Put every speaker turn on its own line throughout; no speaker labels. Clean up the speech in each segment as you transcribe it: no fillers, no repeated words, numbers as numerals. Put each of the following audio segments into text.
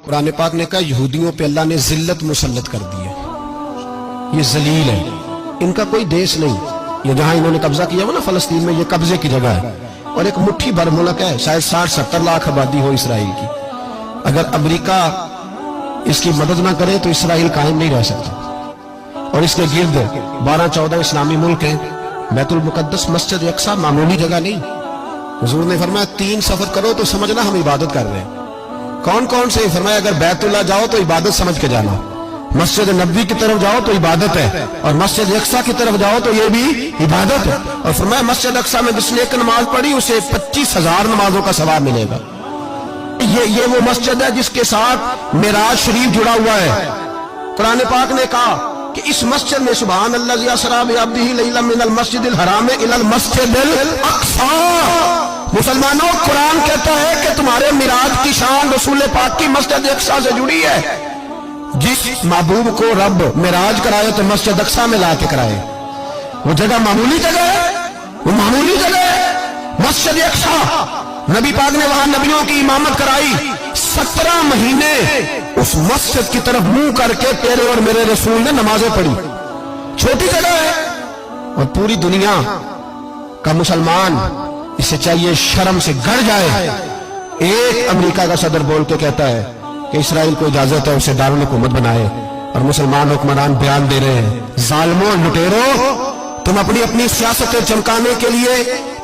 कुरान पाक ने कहा यहूदियों पे अल्लाह ने जिल्लत मुसल्लत कर दी है, ये जलील है, इनका कोई देश नहीं। ये जहां इन्होंने कब्जा किया हुआ ना फलस्तीन में, ये कब्जे की जगह है और एक मुट्ठी भर मुल्क है, शायद 60-70 लाख आबादी हो इसराइल की। अगर अमेरिका इसकी मदद ना करे तो इसराइल कायम नहीं रह सकता। और इसके गिर्द 12-14 इस्लामी मुल्क हैं। बैतुल मुकद्दस मस्जिद अक्सा मामूली जगह नहीं। हुजूर ने फरमाया 3 सफर करो तो समझना हम इबादत कर रहे हैं। कौन कौन से? फरमाया अगर बैतुल्लाह जाओ तो इबादत समझ के जाना, मस्जिद नबी की तरफ जाओ तो इबादत है, और मस्जिद अक्सा की तरफ जाओ तो ये भी इबादत है। और फरमाया मस्जिद अक्सा में जिसने एक नमाज पढ़ी उसे 25,000 नमाजों का सवाब मिलेगा। ये वो मस्जिद है जिसके साथ मिराज शरीफ जुड़ा हुआ है। कुरान पाक ने कहा कि इस मस्जिद में सुभान अल्लाज़ी असरा बिअब्दिही लैलन मिनल मस्जिदिल हराम इलल मस्जिदिल अक्सा। मुसलमानों, कुरान कहता है कि तुम्हारे मिराज की शान रसूल पाक की मस्जिद अक्सा से जुड़ी है। जिस महबूब को रब मिराज कराए तो मस्जिद अक्सा में ला के कराए। वो जगह मामूली जगह है, वो मामूली जगह है मस्जिद अक्सा। नबी पाक ने वहां नबियों की इमामत कराई। 17 महीने उस मस्जिद की तरफ मुंह करके तेरे और मेरे रसूल ने नमाजें पढ़ी। छोटी जगह है और पूरी दुनिया का मुसलमान इसे चाहिए शर्म से गड़ जाए। एक अमेरिका का सदर बोल के कहता है कि इसराइल को इजाजत है उसे दारुल हुकूमत बनाए, और मुसलमान हुक्मरान बयान दे रहे हैं जालिमों लुटेरो, तुम अपनी अपनी सियासतें चमकाने के लिए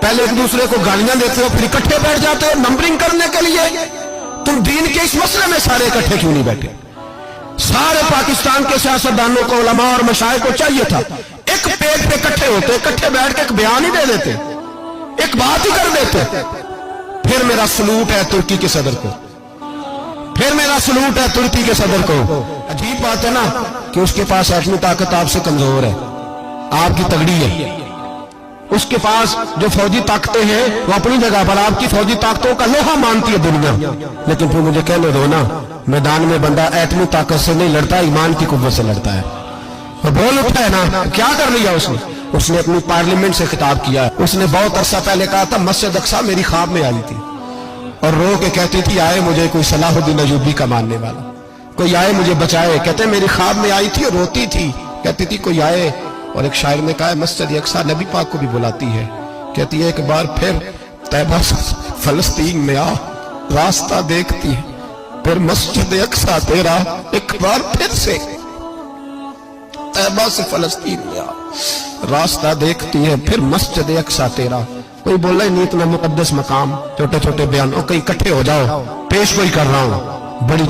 पहले एक दूसरे को गालियां देते हो, फिर इकट्ठे बैठ जाते हो नंबरिंग करने के लिए। तुम दीन के इस मसले में सारे इकट्ठे क्यों नहीं बैठे? सारे पाकिस्तान के सियासतदानों को, उलमा और मशाइख को चाहिए था एक पेज पे इकट्ठे होते, इकट्ठे बैठ के एक बयान ही दे देते, एक बात ही कर देते। फिर मेरा सलूट है तुर्की के सदर को, फिर मेरा सलूट है तुर्की के सदर को। अजीब बात है ना कि उसके पास एटमी ताकत आपसे कमजोर है, आपकी तगड़ी है। उसके पास जो फौजी ताकतें हैं वो अपनी जगह पर, आपकी फौजी ताकतों का लोहा मानती है दुनिया। लेकिन फिर मुझे कहने दो ना, मैदान में बंदा एटमी ताकत से नहीं लड़ता, ईमान की कुव्वत से लड़ता है। वो बोल उठा है ना, क्या कर लिया उसने? उसने अपनी पार्लियामेंट से खिताब किया। उसने बहुत अरसा पहले कहा था मस्जिद अक्सा मेरी ख्वाब में आई थी और रो के कहती थी आए मुझे कोई सलाहुद्दीन अय्यूबी का मानने वाला, कोई आए मुझे बचाए। कहते मेरी ख्वाब में आई थी और रोती थी, कहती थी कोई आए। और एक शायर ने कहा मस्जिद अक्सा नबी पाक को भी बुलाती है, कहती है एक बार फिर तैबा फलस्तीन में आ, रास्ता देखती है फिर मस्जिद अक्सा तेरा, एक बार फिर से तैबा से फलस्तीन में आ, रास्ता देखती है फिर मस्जिद अक्सा तेरा। कोई बोला ही नहीं इतना मुकद्दस मकाम, छोटे छोटे बयान, कहीं इकट्ठे हो जाओ, पेश कोई कर रहा हूं बड़ी